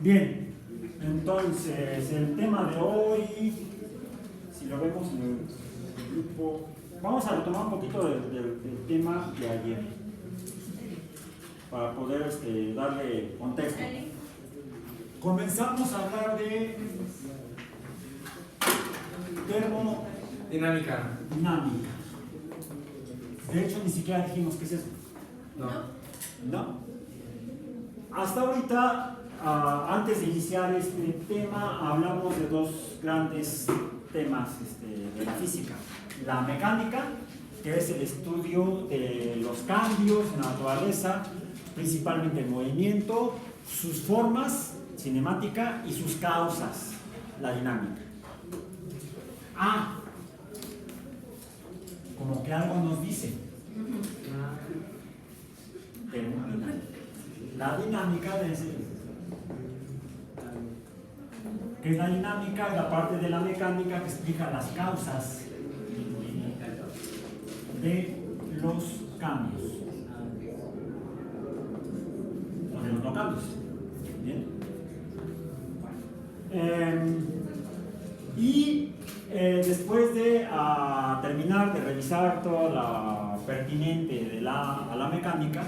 Bien, entonces el tema de hoy, si lo vemos en el grupo, vamos a retomar un poquito del tema de ayer para poder darle contexto. Comenzamos a hablar de termodinámica. De hecho, ni siquiera dijimos qué es eso. No. Hasta ahorita, antes de iniciar este tema, hablamos de dos grandes temas de la física. La mecánica, que es el estudio de los cambios en la naturaleza, principalmente el movimiento, sus formas, cinemática, y sus causas, la dinámica. Como que algo nos dice. La dinámica de ese. ¿Qué es la dinámica? Es la parte de la mecánica que explica las causas de los cambios. O de los no cambios. Bien. Después de terminar de revisar toda la pertinente a la mecánica,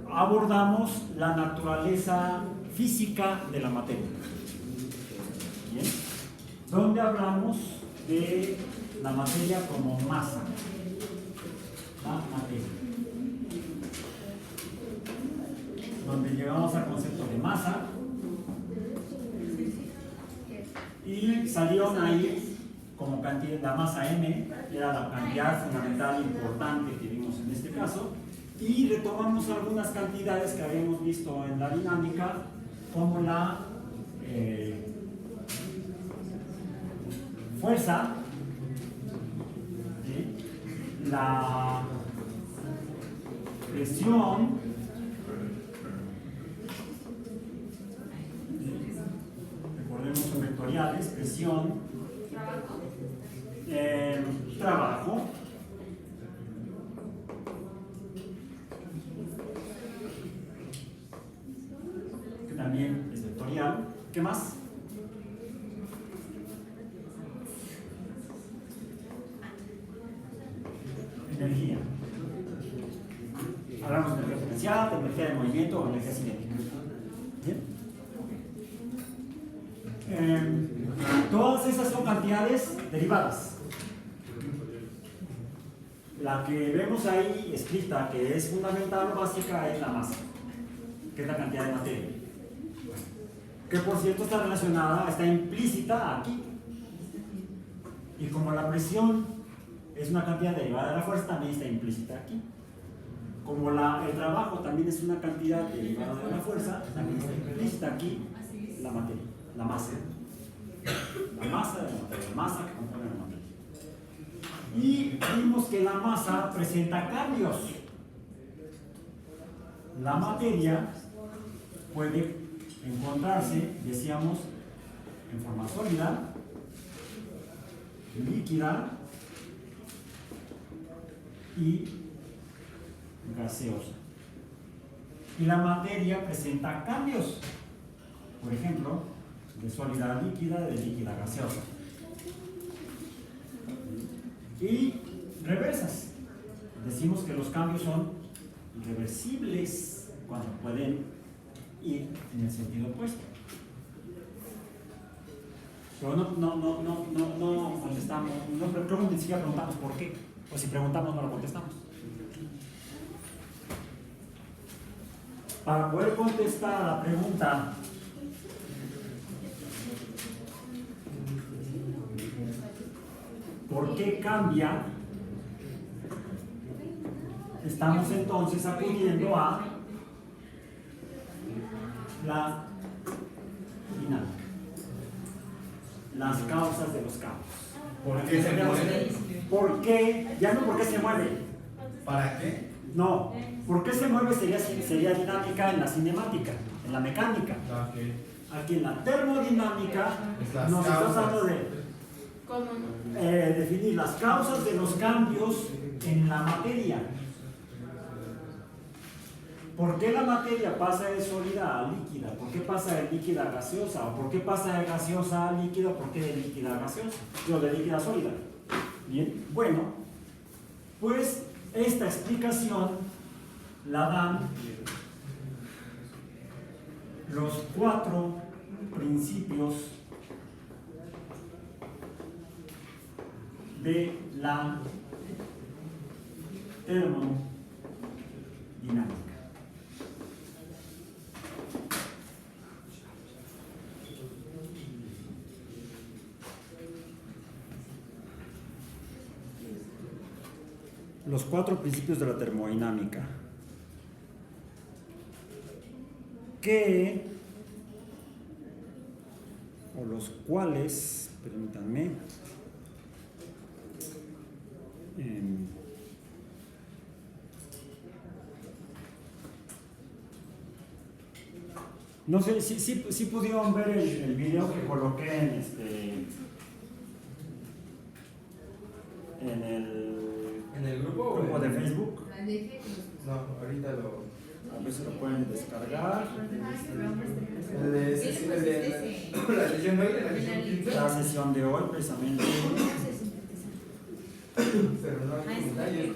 abordamos la naturaleza física de la materia. ¿Bien? Donde hablamos de la materia como masa. La materia. Donde llegamos al concepto de masa. Y salieron ahí como cantidad, la masa M, era la cantidad fundamental importante que vimos en este caso, y retomamos algunas cantidades que habíamos visto en la dinámica, como la fuerza, ¿sí? La presión, recordemos son vectoriales, presión, trabajo, que también es vectorial. ¿Qué más? Energía. Hablamos de energía potencial, de energía de movimiento o energía cinética. ¿Bien? Todas esas son cantidades derivadas. La que vemos ahí escrita, que es fundamental o básica, es la masa, que es la cantidad de materia, que por cierto está relacionada, está implícita aquí. Y como la presión es una cantidad derivada de la fuerza, también está implícita aquí. Como el trabajo también es una cantidad derivada de la fuerza, también está implícita aquí la materia, la masa. La masa de la materia, la masa que compone la materia. Y vimos que la masa presenta cambios. La materia puede encontrarse, decíamos, en forma sólida, líquida y gaseosa. Y la materia presenta cambios, por ejemplo, de sólida a líquida, de líquida a gaseosa. Y reversas. Decimos que los cambios son irreversibles cuando pueden ir en el sentido opuesto. Pero no contestamos, creo que ni siquiera preguntamos por qué. O si preguntamos no lo contestamos. Para poder contestar a la pregunta ¿por qué cambia? Estamos entonces acudiendo a la dinámica, las causas de los cambios. ¿Por qué se mueve? ¿Por qué? Ya no por qué se mueve. ¿Para qué? No, ¿por qué se mueve? Sería dinámica en la cinemática, en la mecánica. Okay. Aquí en la termodinámica nos está tratando de definir las causas de los cambios en la materia. ¿Por qué la materia pasa de sólida a líquida? ¿Por qué pasa de líquida a gaseosa? ¿O por qué pasa de gaseosa a líquida? ¿Por qué de líquida a gaseosa? Yo de líquida a sólida. Bien, bueno, pues esta explicación la dan los 4 principios de la termodinámica. Los 4 principios de la termodinámica, que, o los cuales, permítanme, no sé si pudieron ver el video que coloqué en el grupo de Facebook. No, ahorita lo. A ver si lo pueden descargar. La sesión de hoy, la sesión 15. La sesión de hoy, precisamente. Pero no hay comentarios.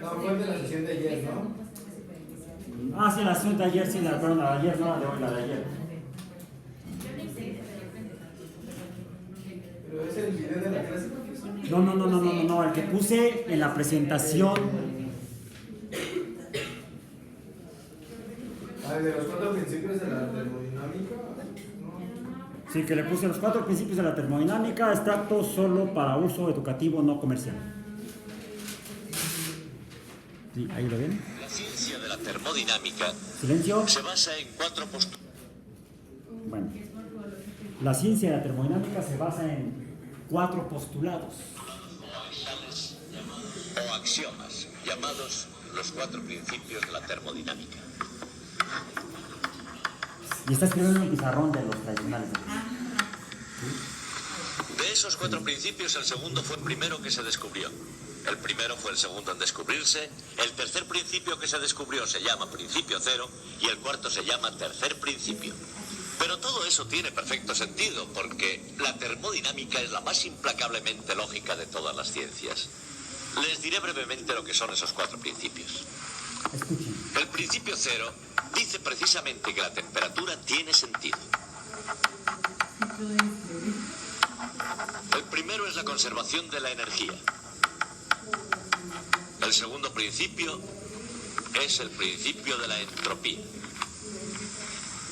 No, fue de la sesión de ayer, ¿no? Ah, sí, la sesión de ayer, sí, perdón, la de ayer, no la de hoy, la de ayer. Pero es el video de la clase. No, el que puse en la presentación. De los 4 principios de la termodinámica. Sí, que le puse los 4 principios de la termodinámica, extracto solo para uso educativo no comercial. Sí, ahí lo ven. La ciencia de la termodinámica Silencio. se basa en 4 postulados. Bueno, la ciencia de la termodinámica se basa en 4 postulados. O axiomas, llamados los 4 principios de la termodinámica. Y está escribiendo en el pizarrón de los tradicionales. De esos 4 principios, el segundo fue el primero que se descubrió. El primero fue el segundo en descubrirse. El tercer principio que se descubrió se llama principio cero y el cuarto se llama tercer principio. Pero todo eso tiene perfecto sentido porque la termodinámica es la más implacablemente lógica de todas las ciencias. Les diré brevemente lo que son esos 4 principios. Escuchen. El principio cero dice precisamente que la temperatura tiene sentido. El primero es la conservación de la energía. El segundo principio es el principio de la entropía.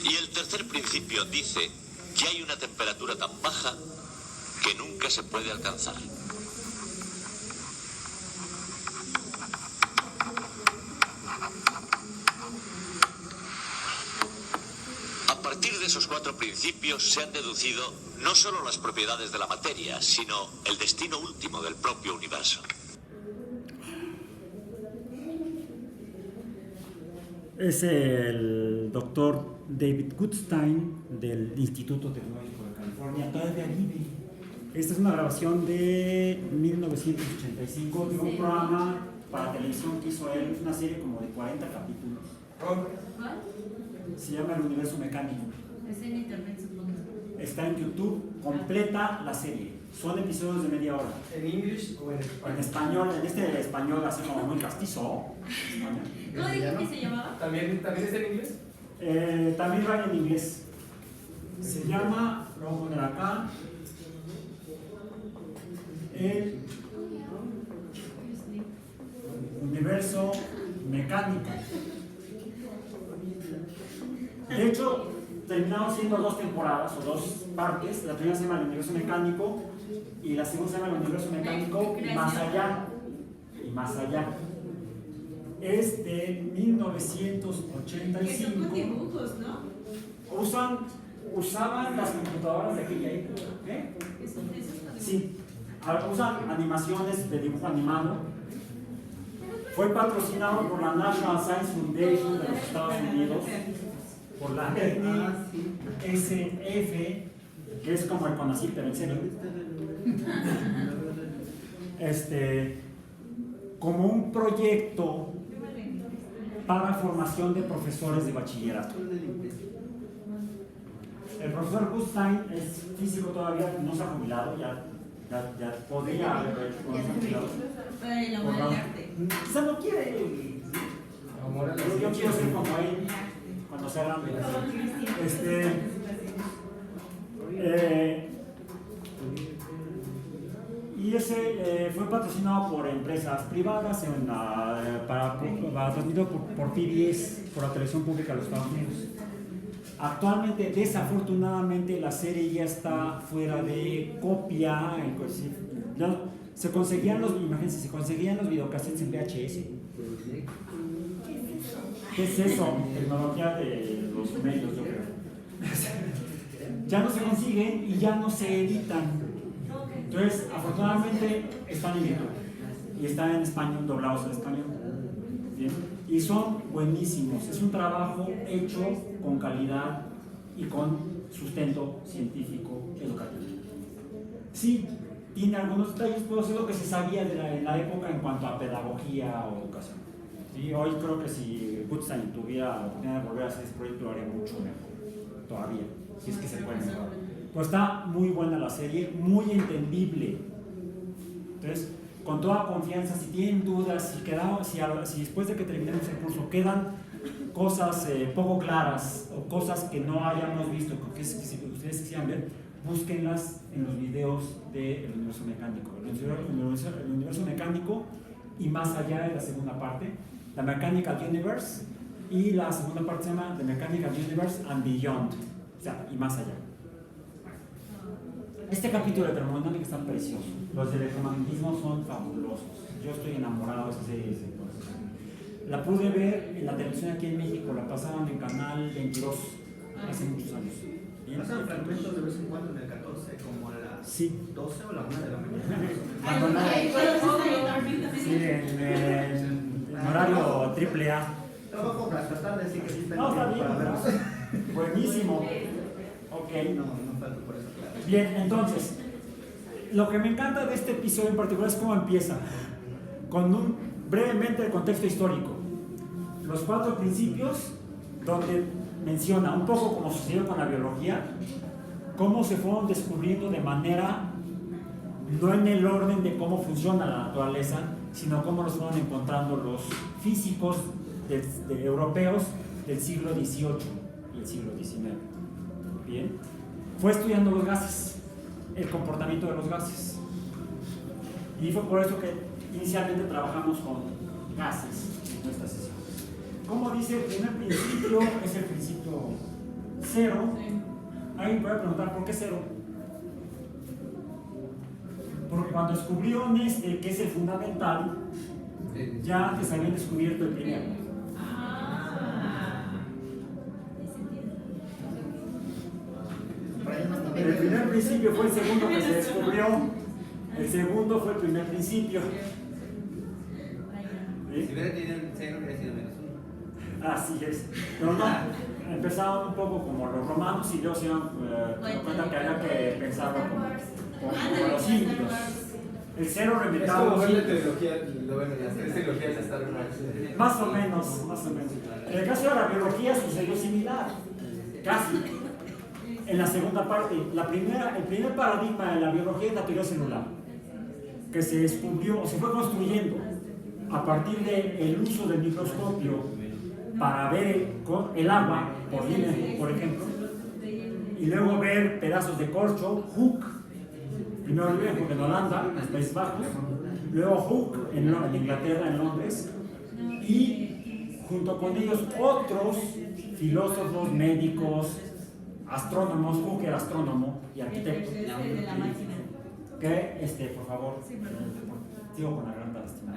Y el tercer principio dice que hay una temperatura tan baja que nunca se puede alcanzar. A partir de esos 4 principios se han deducido no solo las propiedades de la materia, sino el destino último del propio universo. Es el doctor David Goodstein del Instituto Tecnológico de California, todavía vive. Esta es una grabación de 1985 de un programa para televisión que hizo él, una serie como de 40 capítulos. ¿Cuál? Se llama El Universo Mecánico. Es en internet, supongo. Está en YouTube, completa la serie. Son episodios de media hora. ¿En inglés o en En español? español, en este español así como muy castizo. ¿Cómo dijo que se llamaba? ¿También está en inglés? También va en inglés. Se llama, lo voy a poner acá, El Universo Mecánico. De hecho, terminaron siendo 2 temporadas o 2 partes. La primera se llama El Universo Mecánico y la segunda se llama El Universo Mecánico y más allá. Y más allá. Es de 1985. Que son con dibujos, ¿no? Usaban las computadoras de aquella época. Que son esos con dibujos. Sí, usan animaciones de dibujo animado. Fue patrocinado por la National Science Foundation de los Estados Unidos, por la NSF, que es como el CONACYT, pero en serio. como un proyecto para formación de profesores de bachillerato. El profesor Gutstein es físico todavía, no se ha jubilado, ya podría haberlo hecho cuando se ha jubilado. Para el amor al arte. Quizá no quiere. Yo quiero ser como él cuando sea grande. Y ese fue patrocinado por empresas privadas, transmitido por PBS, por la televisión pública de los Estados Unidos. Actualmente, desafortunadamente, la serie ya está fuera de copia. Se conseguían los videocassettes en VHS. ¿Qué es eso? Tecnología de los medios, yo creo. Ya no se consiguen y ya no se editan. Entonces, afortunadamente, están en YouTube y están en español, doblados al español. ¿Bien? Y son buenísimos. Es un trabajo hecho con calidad y con sustento científico educativo. Sí, tiene algunos detalles, pero es lo que se sabía en la época en cuanto a pedagogía o educación. ¿Sí? Hoy creo que si Gutstein tuviera la oportunidad de volver a hacer este proyecto, lo haría mucho mejor, todavía, si es que se puede mejorar. Pero está muy buena la serie, muy entendible. Entonces, con toda confianza, si tienen dudas, si después de que terminemos el curso quedan cosas poco claras o cosas que no hayamos visto, que ustedes quisieran ver, búsquenlas en los videos del universo mecánico. El universo mecánico y más allá de la segunda parte, la Mechanical Universe, y la segunda parte se llama The Mechanical Universe and Beyond, o sea, y más allá. Este capítulo de termodinámica está precioso. Los de electromagnetismo son fabulosos. Yo estoy enamorado de esa serie. La pude ver en la televisión aquí en México, la pasaban en Canal 22 hace muchos años. Pasan fragmentos de vez en cuando en el 14, como a las 12 o la 1 de la mañana. Sí, en horario AAA. Trabajo para tratar de decir que sí está No, está bien. para verlos. Buenísimo. Ok. No falta por eso, claro. Bien, entonces, lo que me encanta de este episodio en particular es cómo empieza. Con brevemente el contexto histórico. Los 4 principios, donde menciona un poco como sucedió con la biología, cómo se fueron descubriendo de manera, no en el orden de cómo funciona la naturaleza, sino cómo los fueron encontrando los físicos europeos del siglo XVIII y el siglo XIX. Bien, fue estudiando los gases, el comportamiento de los gases, y fue por eso que inicialmente trabajamos con gases en nuestra sesión. Como dice, el primer principio es el principio cero. Alguien puede preguntar, ¿por qué cero? Porque cuando descubrieron que es el fundamental, ya antes habían descubierto el primero. El primer principio fue el segundo que se descubrió. El segundo fue el primer principio. Si hubiera tenido el 0, hubiera sido menos 1. Así es. Pero no, empezaron un poco como los romanos y luego se dieron cuenta que había que pensarlo como los indios. El cero Es reventaba como los ver la indios. teología, las 3 teologías de Star Wars. Más o menos, más o menos. En el caso de la biología sucedió similar, casi. En la segunda parte, el primer paradigma de la biología es la teoría celular, que se descubrió o se fue construyendo a partir del uso del microscopio para ver el agua, por ejemplo, y luego ver pedazos de corcho. Hooke, primero Leeuwenhoek en Holanda, en los Países Bajos, luego Hooke en Inglaterra, en Londres, y junto con ellos otros filósofos, médicos, astrónomos. Hooke era astrónomo y arquitecto. Que, por favor, sigo con la gran lástima.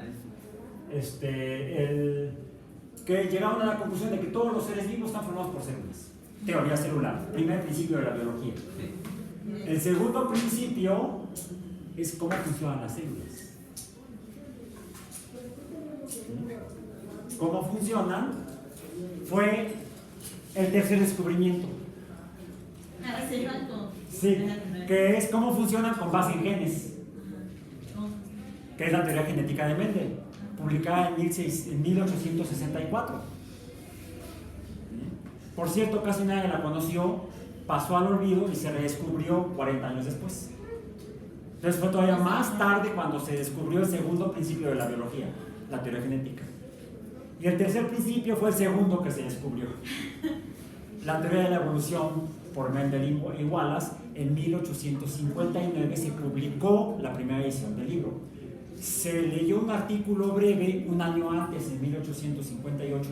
Que llegaron a la conclusión de que todos los seres vivos están formados por células. Teoría celular, primer principio de la biología. El segundo principio es cómo funcionan las células. Cómo funcionan fue el tercer descubrimiento. Sí, que es cómo funcionan con base en genes. que es la teoría genética de Mendel, publicada en 1864. Por cierto, casi nadie la conoció, pasó al olvido y se redescubrió 40 años después. Entonces fue todavía más tarde cuando se descubrió el segundo principio de la biología, la teoría genética. Y el tercer principio fue el segundo que se descubrió, la teoría de la evolución por Mendel y Wallace. En 1859 se publicó la primera edición del libro. Se leyó un artículo breve un año antes, en 1858,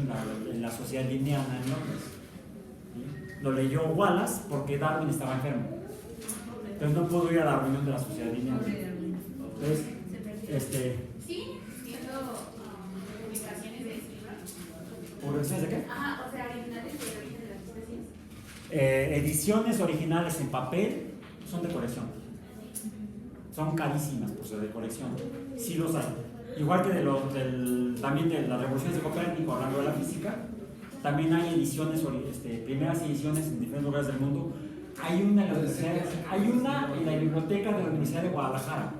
en la Sociedad Linneana en Londres. ¿Sí? Lo leyó Wallace porque Darwin estaba enfermo. Entonces no pudo ir a la reunión de la Sociedad Linneana. Entonces, Sí, viendo publicaciones de ese libro. ¿publicaciones de qué? Ajá, o sea, originales del origen de las especies. Ediciones originales en papel son de colección. Son carísimas por ser de colección. Sí los hay. Igual que también de las revoluciones de Copérnico, hablando de la física, también hay ediciones, primeras ediciones en diferentes lugares del mundo. Hay una en la biblioteca de la Universidad de Guadalajara.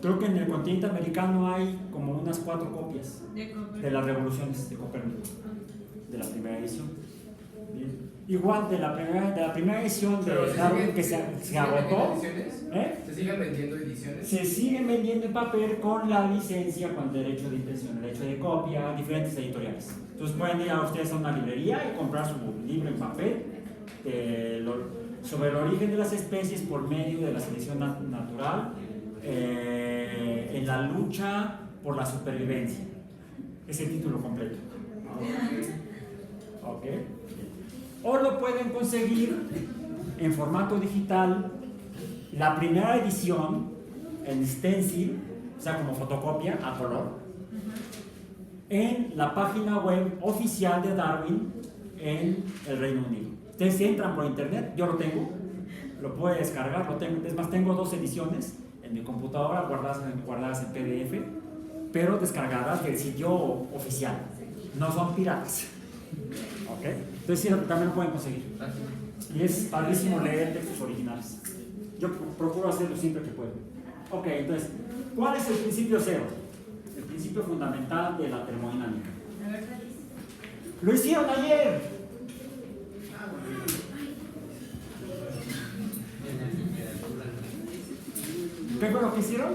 Creo que en el continente americano hay como unas 4 copias de las revoluciones de Copérnico, de la primera edición. Bien. Igual de la primera edición de Darwin que se agotó. ¿Se siguen vendiendo ediciones? Se siguen vendiendo en papel con la licencia, con el derecho de impresión, el derecho de copia, diferentes editoriales. Entonces pueden ir a ustedes a una librería y comprar su libro en papel sobre el origen de las especies por medio de la selección natural en la lucha por la supervivencia. Es el título completo. ¿Ok? O lo pueden conseguir en formato digital, la primera edición en stencil, o sea, como fotocopia a color, en la página web oficial de Darwin en el Reino Unido. Ustedes entran por internet, yo lo tengo, lo puede descargar, lo tengo, es más, tengo 2 ediciones en mi computadora guardadas en PDF, pero descargadas del sitio oficial, no son piratas. ¿Ok? Entonces sí, también lo pueden conseguir. Y es padrísimo leer textos originales. Yo procuro hacerlo siempre que puedo. Ok, entonces, ¿cuál es el principio cero? El principio fundamental de la termodinámica. ¡Lo hicieron ayer! ¿Qué fue lo que hicieron?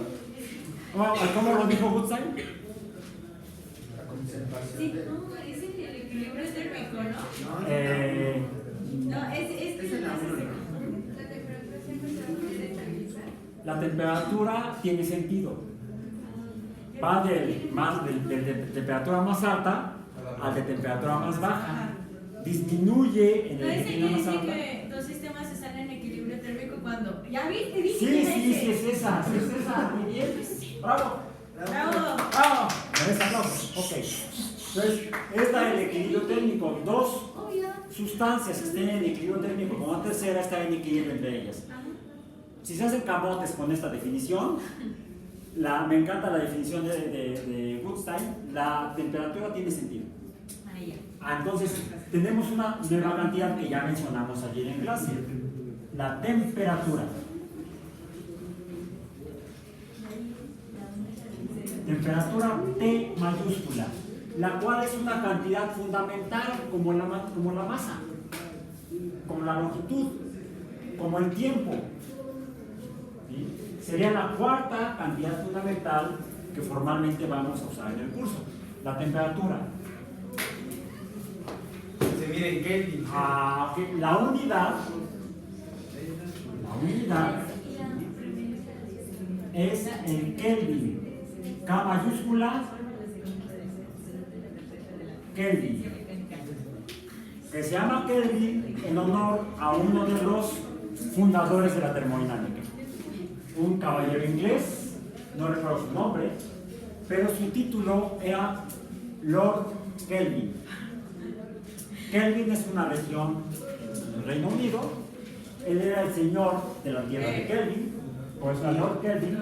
¿Cómo lo dijo Woodstein? Sí, no, es el equilibrio térmico, ¿no? No, es en la La temperatura tiene sentido. Va de temperatura más alta a de temperatura más baja. Disminuye en No, el ese que quiere tiene más decir alta. que 2 sistemas están en equilibrio térmico cuando. ¿Ya viste? Dije Sí, que era sí, ese. sí, es esa. Muy bien. ¡Bravo! Bravo. ¡Bravo! ¿Me ves aplausos? Ok. Entonces, esta es el equilibrio térmico. 2 sustancias que estén en equilibrio térmico, como la tercera está en equilibrio entre ellas. Si se hacen camotes con esta definición, me encanta la definición de Woodstein, la temperatura tiene sentido. Entonces, tenemos una nueva cantidad que ya mencionamos ayer en clase, la temperatura. Temperatura T mayúscula, la cual es una cantidad fundamental como la masa, como la longitud, como el tiempo. ¿Sí? Sería la cuarta cantidad fundamental que formalmente vamos a usar en el curso, la temperatura. Se mide en Kelvin. Okay. La unidad es en Kelvin, K mayúscula, Kelvin, que se llama Kelvin en honor a uno de los fundadores de la termodinámica, un caballero inglés, no recuerdo su nombre, pero su título era Lord Kelvin. Kelvin es una región en el Reino Unido. Él era el señor de la tierra de Kelvin, por eso era Lord Kelvin,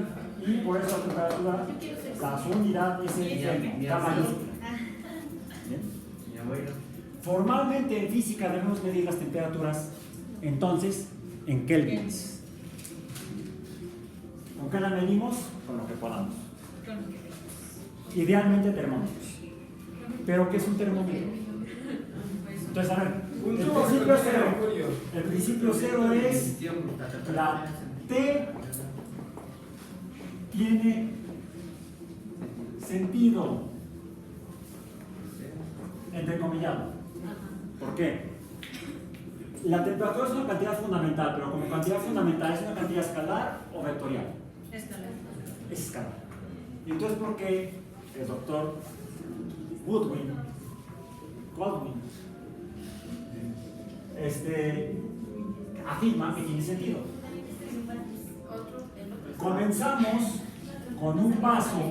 y por eso la temperatura, su unidad es el Kelvin, K mayúscula. Formalmente en física debemos medir las temperaturas entonces en kelvins. ¿Con qué la medimos? Con lo que podamos. Con lo que Idealmente termómetros. ¿Pero qué es un termómetro? Entonces, a ver, el principio cero es la T tiene sentido, entrecomillado. ¿Por qué? La temperatura es una cantidad fundamental, pero como cantidad fundamental es una cantidad escalar o vectorial. escalar. Es escalar. Y entonces, ¿por qué el doctor Godwin afirma que tiene sentido? Comenzamos con un vaso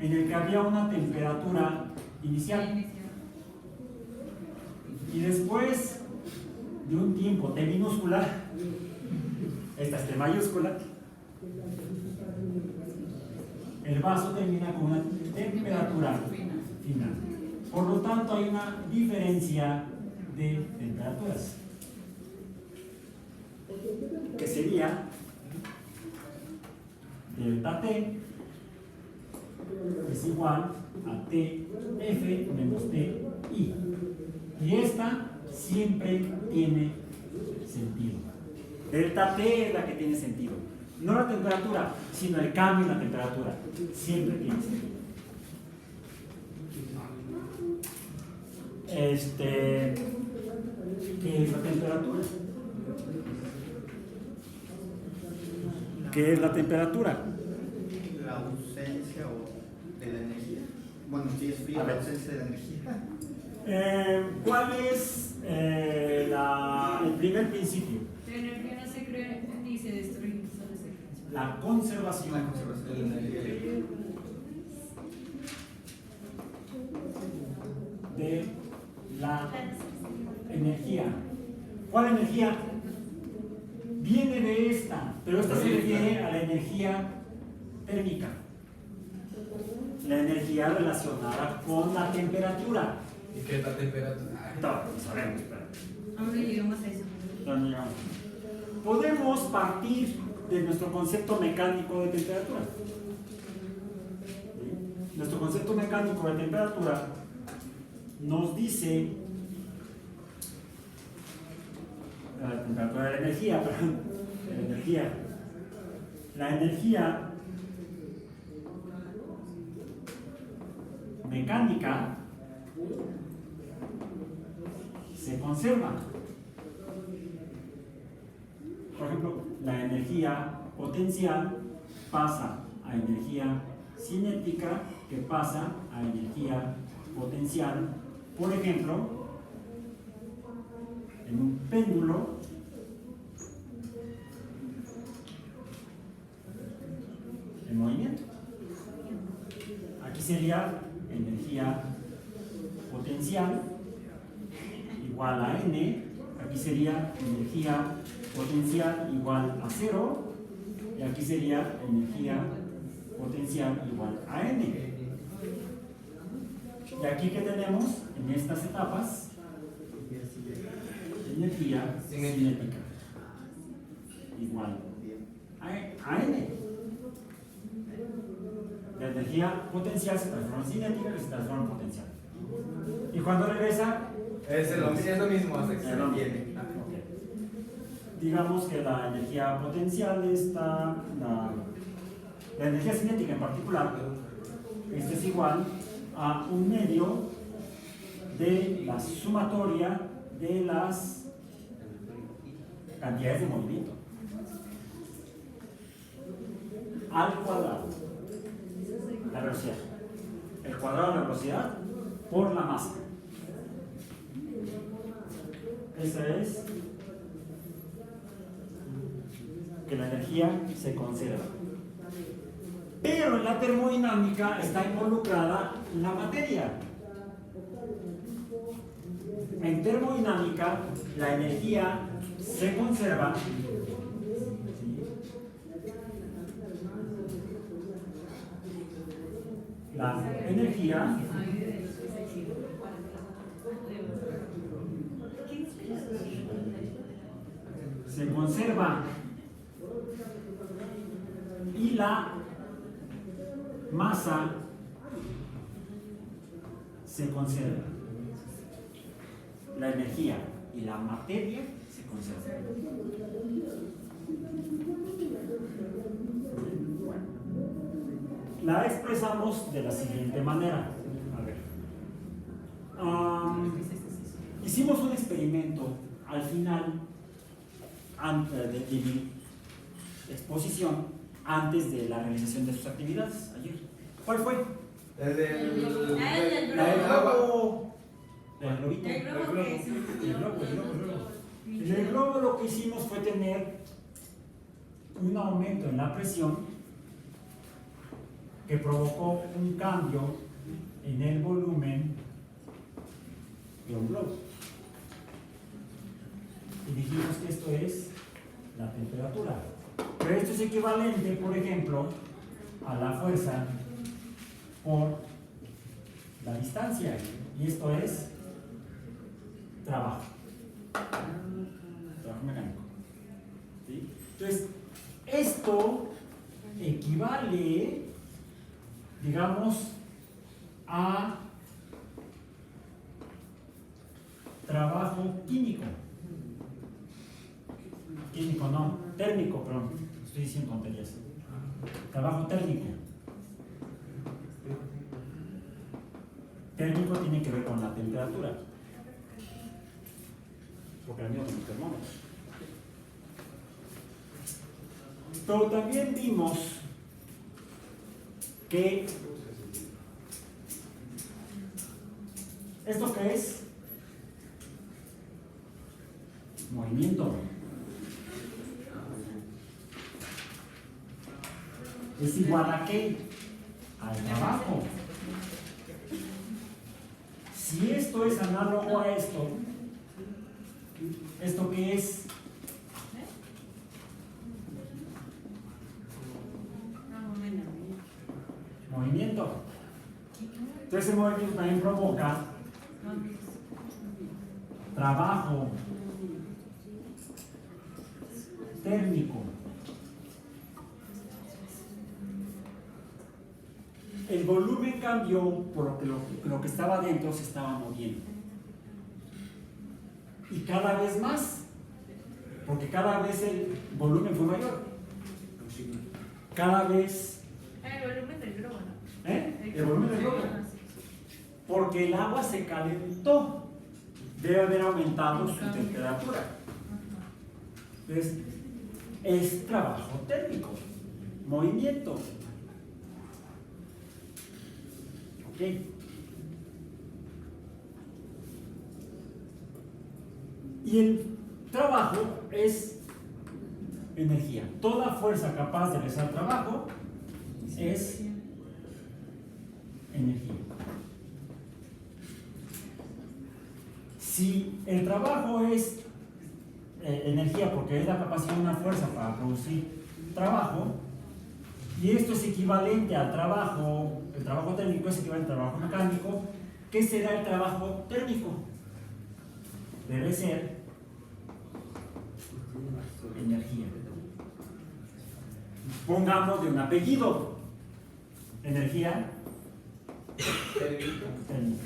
en el que había una temperatura inicial. Y después de un tiempo T minúscula, esta es T mayúscula, el vaso termina con una temperatura final. Por lo tanto, hay una diferencia de temperaturas, que sería delta T es igual a TF menos TI. Y esta siempre tiene sentido. Delta T es la que tiene sentido. No la temperatura, sino el cambio en la temperatura. Siempre tiene sentido. ¿Qué es la temperatura? ¿Qué es la temperatura? La ausencia de la energía. Bueno, si es frío, la ausencia de la energía. ¿Cuál es el primer principio? La energía no se crea ni se destruye, solo se crea. La conservación. La conservación de la energía. De la energía. ¿Cuál energía? Viene de esta, pero esta se refiere a la energía térmica. La energía relacionada con la temperatura. ¿Y qué es la temperatura? No, no sabemos, pero Aún no llegamos a eso. no llegamos. Podemos partir de nuestro concepto mecánico de temperatura. ¿Sí? Nuestro concepto mecánico de temperatura nos dice la temperatura de la energía, perdón, de la energía. La energía mecánica se conserva. Por ejemplo, la energía potencial pasa a energía cinética, que pasa a energía potencial. Por ejemplo, en un péndulo en movimiento. Aquí sería energía potencial igual a N, aquí sería energía potencial igual a 0, y aquí sería energía potencial igual a N. Y aquí que tenemos en estas etapas energía cinética igual a N. La energía potencial se transforma en cinética, que se transforma en potencial. Y cuando regresa, Es lo mismo hasta que se lo detiene. ok. Digamos que la energía potencial está, la energía cinética en particular, esta es igual a un medio de la sumatoria de las cantidades de movimiento al cuadrado. La velocidad. El cuadrado de la velocidad por la masa. Esa es que la energía se conserva. Pero en la termodinámica está involucrada la materia. En termodinámica la energía se conserva. La energía se conserva la masa se conserva. La energía y la materia se conservan. Bueno, la expresamos de la siguiente manera. A ver. Hicimos un experimento al final de mi exposición, antes de la realización de sus actividades ayer. ¿Cuál fue? El del La del agua. globo. El globito. El globo que es El globo. En el globo lo que hicimos fue tener un aumento en la presión que provocó un cambio en el volumen de un globo. Y dijimos que esto es la temperatura. Pero esto es equivalente, por ejemplo, a la fuerza por la distancia. Y esto es trabajo. Trabajo mecánico. ¿Sí? Entonces, esto equivale, digamos, a trabajo químico. Químico no, térmico, perdón, estoy diciendo tonterías. Trabajo térmico. Térmico tiene que ver con la temperatura. Porque el mío es un termómetro. Pero también vimos que ¿esto qué es? Movimiento. ¿Es igual a qué? Al trabajo. Si esto es análogo a esto, ¿esto qué es? Movimiento. Entonces ese movimiento también provoca trabajo térmico. El volumen cambió por lo que lo que estaba dentro se estaba moviendo. Y cada vez más, porque cada vez el volumen fue mayor. Cada vez. El volumen del globo, ¿no? El volumen del globo. Porque el agua se calentó. Debe haber aumentado su temperatura. Entonces, es trabajo térmico, movimiento. ¿Ok? Y el trabajo es energía. Toda fuerza capaz de realizar trabajo es energía. Si el trabajo es energía porque es la capacidad de una fuerza para producir trabajo, y esto es equivalente al trabajo, el trabajo térmico es equivalente al trabajo mecánico, ¿qué será el trabajo térmico? Debe ser energía. Pongamos de un apellido, energía térmica.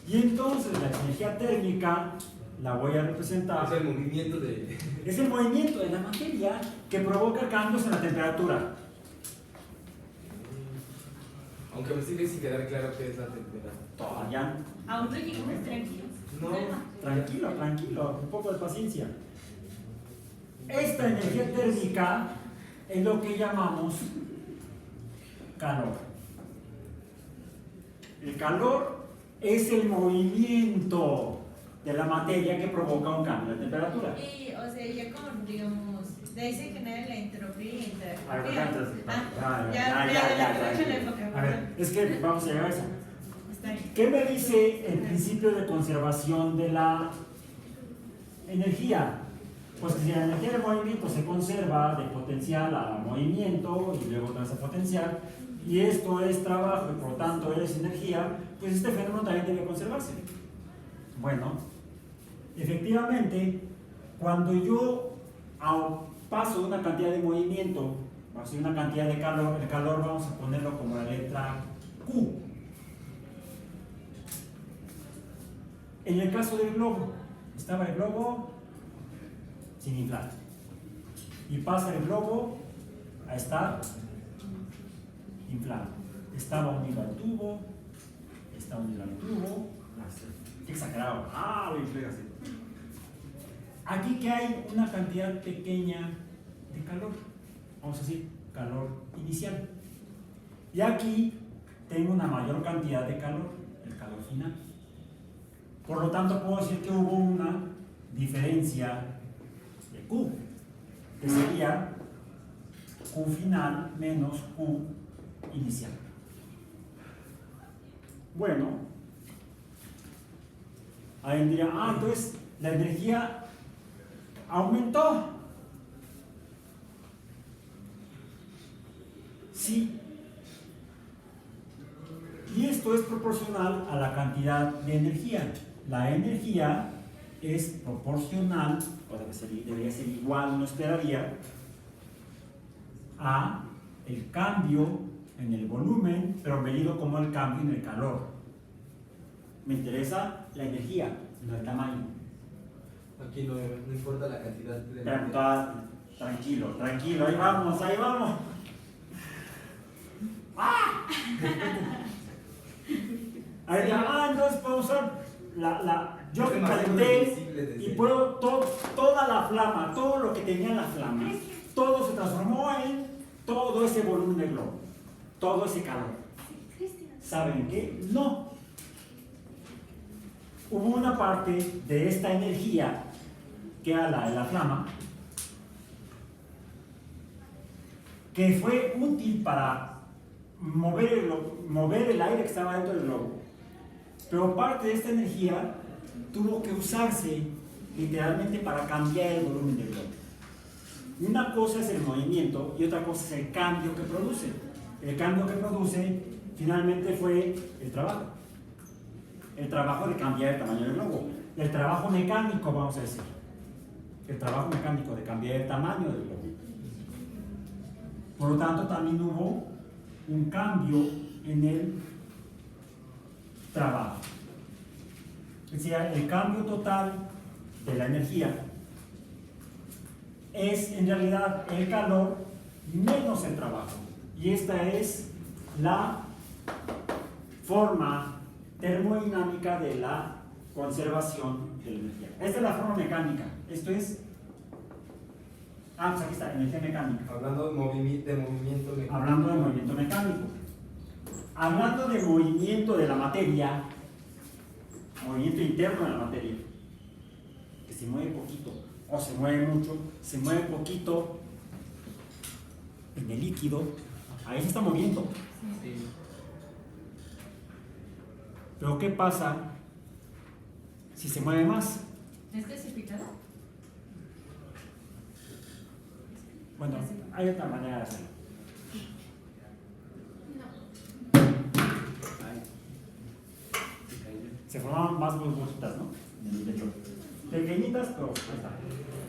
Y entonces la energía térmica la voy a representar. Es el movimiento de. Es el movimiento de la materia que provoca cambios en la temperatura. Aunque me sigue sin quedar claro qué es la temperatura. Todavía. Aún no llegamos tranquilos. No. Tranquilo, un poco de paciencia. Esta energía térmica es lo que llamamos calor. El calor es el movimiento de la materia que provoca un cambio de temperatura. Y, o sea, ya como, digamos, de ahí se genera la entropía y A ver, entropía. ya. A ver, es que vamos a llegar a eso. Está bien. ¿Qué me dice el principio de conservación de la energía? Pues que si la energía del movimiento se conserva de potencial a movimiento y luego otra vez a potencial, y esto es trabajo y por lo tanto es energía, pues este fenómeno también debe conservarse. Bueno, efectivamente, cuando yo paso de una cantidad de movimiento, va a ser una cantidad de calor, el calor vamos a ponerlo como la letra Q. En el caso del globo, estaba el globo sin inflar. Y pasa el globo a estar inflado. Estaba unido al tubo, está unido al tubo. Qué exagerado. Lo inflé así. Aquí que hay una cantidad pequeña de calor, vamos a decir calor inicial. Y aquí tengo una mayor cantidad de calor, el calor final. Por lo tanto, puedo decir que hubo una diferencia de Q, que sería Q final menos Q inicial. Bueno, ahí diría, entonces la energía aumentó. Sí. Y esto es proporcional a la cantidad de energía. La energía es proporcional, o debería ser igual, uno esperaría, a el cambio en el volumen, pero medido como el cambio en el calor. Me interesa la energía, no el tamaño. Aquí no importa la cantidad de Tranquilo, ahí vamos. Ahí ya, entonces puedo usar yo me calenté y puedo toda la flama, todo lo que tenía la flama, todo se transformó en todo ese volumen de globo, todo ese calor. ¿Saben qué? No. Hubo una parte de esta energía que era la de la flama que fue útil para mover el aire que estaba dentro del globo, pero parte de esta energía tuvo que usarse literalmente para cambiar el volumen del globo. Una cosa es el movimiento y otra cosa es el cambio que produce. El cambio que produce finalmente fue el trabajo de cambiar el tamaño del globo, el trabajo mecánico, vamos a decir, el trabajo mecánico de cambiar el tamaño del globo. Por lo tanto, también hubo un cambio en el trabajo. Es decir, el cambio total de la energía es en realidad el calor menos el trabajo. Y esta es la forma termodinámica de la conservación de la energía. Esta es la forma mecánica. Esto es... pues aquí está, energía mecánica. Hablando de movimiento mecánico. Hablando de movimiento mecánico. Hablando de movimiento de la materia, movimiento interno de la materia, que se mueve poquito, o se mueve mucho, se mueve poquito en el líquido, ahí se está moviendo. Sí. Pero ¿qué pasa si se mueve más? ¿Es clasificado? Bueno, hay otra manera de hacerlo. Se formaban más burbujitas, ¿no? En el interior. Pequeñitas, pero ahí está.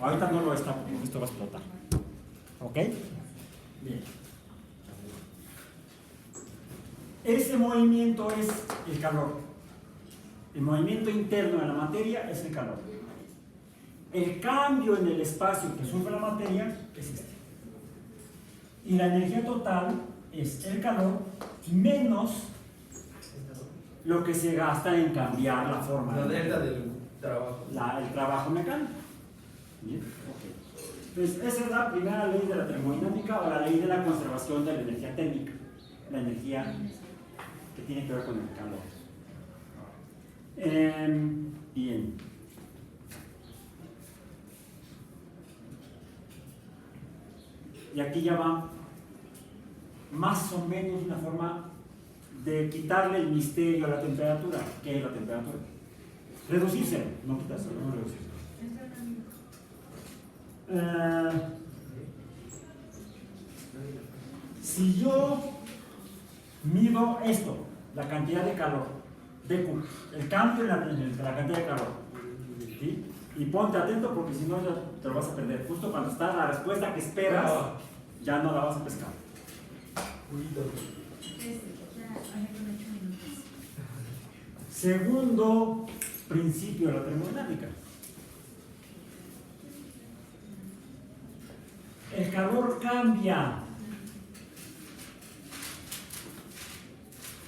Ahorita no lo está porque esto va a explotar. ¿Ok? Bien. Ese movimiento es el calor. El movimiento interno de la materia es el calor. El cambio en el espacio que sufre la materia es este. Y la energía total es el calor menos lo que se gasta en cambiar la forma. La delta del trabajo. El trabajo mecánico. Bien, ok. Entonces, esa es la primera ley de la termodinámica o la ley de la conservación de la energía térmica. La energía que tiene que ver con el calor. Bien. Y aquí ya va más o menos una forma de quitarle el misterio a la temperatura. ¿Qué es la temperatura? Reducirse, no quitarse, no reducirse. Si yo mido esto, la cantidad de calor, el cambio en la cantidad de calor, ¿sí? Y ponte atento porque si no ya te lo vas a perder. Justo cuando está la respuesta que esperas, ya no la vas a pescar. Segundo principio de la termodinámica. El calor cambia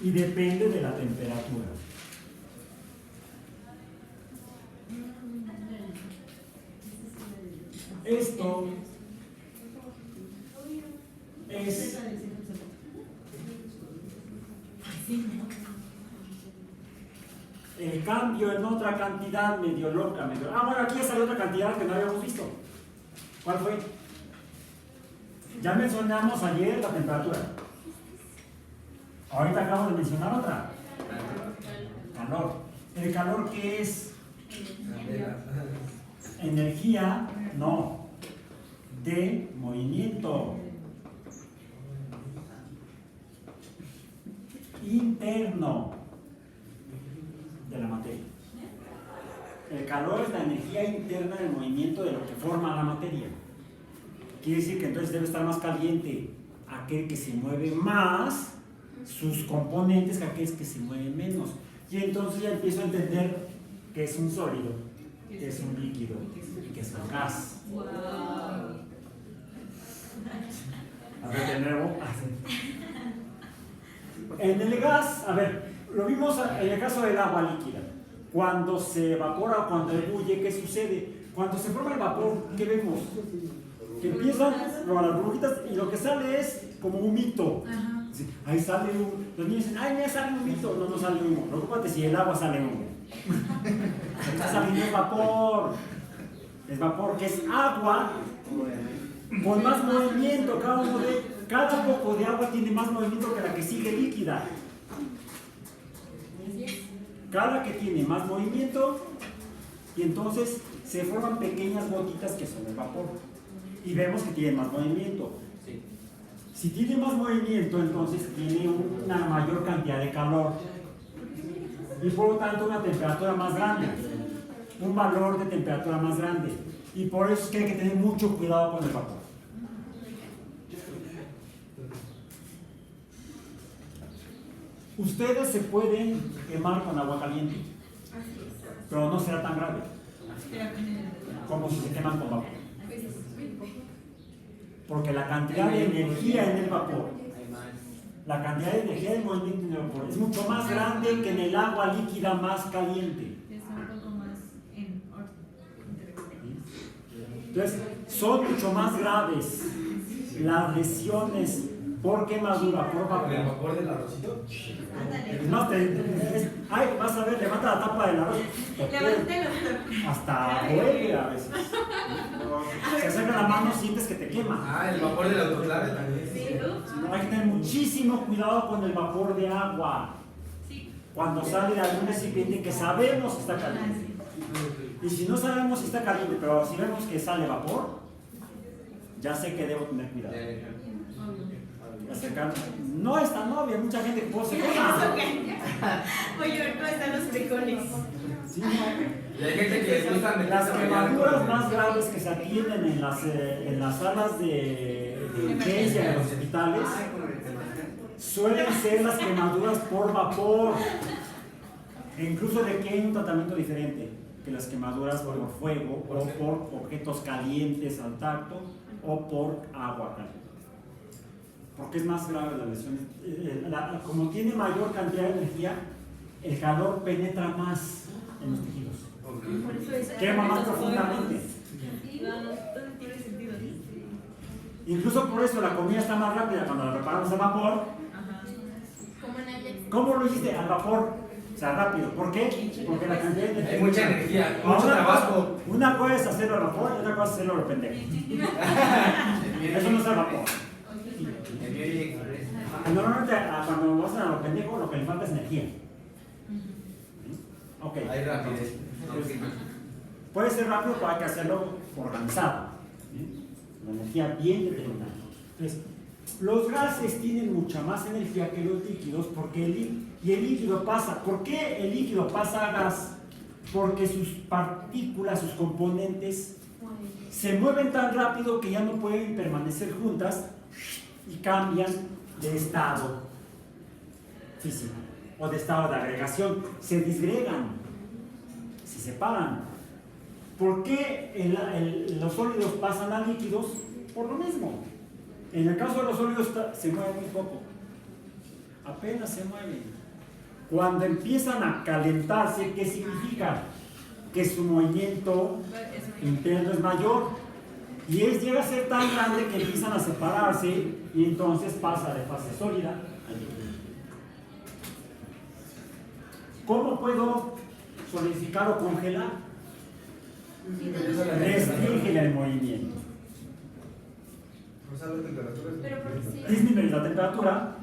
y depende de la temperatura. Esto es el cambio en otra cantidad medio loca. Bueno, aquí ya salió otra cantidad que no habíamos visto. ¿Cuál fue? Ya mencionamos ayer la temperatura. Ahorita acabo de mencionar otra. Calor. ¿El calor qué es? Energía, no, de movimiento interno de la materia. El calor es la energía interna del movimiento de lo que forma la materia. Quiere decir que entonces debe estar más caliente aquel que se mueve más sus componentes que aquel que se mueve menos. Y entonces ya empiezo a entender que es un sólido, que es un líquido y que es un gas. Wow. A ver, de nuevo. En el gas, a ver, lo vimos en el caso del agua líquida. Cuando se evapora o cuando ebulle, ¿qué sucede? Cuando se forma el vapor, ¿qué vemos? Que empiezan las burbujitas y lo que sale es como un humito. Sí, ahí sale humo. Los niños dicen, ay, mira, sale un humito. No, no sale humo. Preocúpate si el agua sale humo. Está saliendo el vapor. Es vapor que es agua con más movimiento. Cada poco de agua tiene más movimiento que la que sigue líquida. Cada que tiene más movimiento, y entonces se forman pequeñas gotitas que son el vapor. Y vemos que tiene más movimiento. Si tiene más movimiento, entonces tiene una mayor cantidad de calor. Y por lo tanto una temperatura más grande. Un valor de temperatura más grande. Y por eso es que hay que tener mucho cuidado con el vapor. Ustedes se pueden quemar con agua caliente, pero no será tan grave como si se queman con vapor. Porque la cantidad de energía en el vapor, la cantidad de energía del movimiento en el vapor es mucho más grande que en el agua líquida más caliente. Entonces, son mucho más graves las lesiones por quemadura, por vapor. ¿El vapor del arrocito? Es más, ay, vas a ver, levanta la tapa del arroz. Hasta huele a veces. Se acerca la mano, sientes que te quema. Ah, el vapor del autoclave también. Sí, Hay que tener muchísimo cuidado con el vapor de agua. Cuando sale de algún recipiente que sabemos que está caliente. Y si no sabemos si está caliente, pero si vemos que sale vapor, ya sé que debo tener cuidado. Acercarme. No es tan obvio, mucha gente que se quema. Oye, ¿cómo están los frijoles? Sí, no. Y hay gente que les gusta meterse Las a bañar quemaduras con- más graves que se atienden en las salas de urgencia de los hospitales suelen ser las quemaduras por vapor. E incluso requieren un tratamiento diferente que las quemaduras por fuego o por objetos calientes al tacto o por agua caliente. Porque es más grave la lesión. Como tiene mayor cantidad de energía, el calor penetra más en los tejidos. Por eso es Quema más profundamente. todo tiene sentido. Incluso por eso la comida está más rápida cuando la preparamos al vapor. Como en el ¿Cómo lo hiciste? Al vapor. O sea, rápido. ¿Por qué? Porque la cantidad de energía. Hay mucha energía, mucho trabajo. Una cosa es hacerlo al vapor y otra cosa es hacerlo a lo pendejo. Eso no es al vapor. Normalmente cuando vas a lo pendejo lo que le falta es energía. Ok. Hay rapidez. Puede ser rápido, pero hay que hacerlo organizado. La energía bien determinada. Entonces, los gases tienen mucha más energía que los líquidos porque el líquido pasa. ¿Por qué el líquido pasa a gas? Porque sus partículas, sus componentes se mueven tan rápido que ya no pueden permanecer juntas y cambian de estado físico o de estado de agregación, se disgregan, se separan. ¿Por qué los sólidos pasan a líquidos? Por lo mismo. En el caso de los sólidos se mueven muy poco, apenas se mueven. Cuando empiezan a calentarse, ¿qué significa? Que su movimiento interno es mayor y llega a ser tan grande que empiezan a separarse y entonces pasa de fase sólida a líquido. ¿Cómo puedo solidificar o congelar? Restringe el movimiento. Disminuye la temperatura,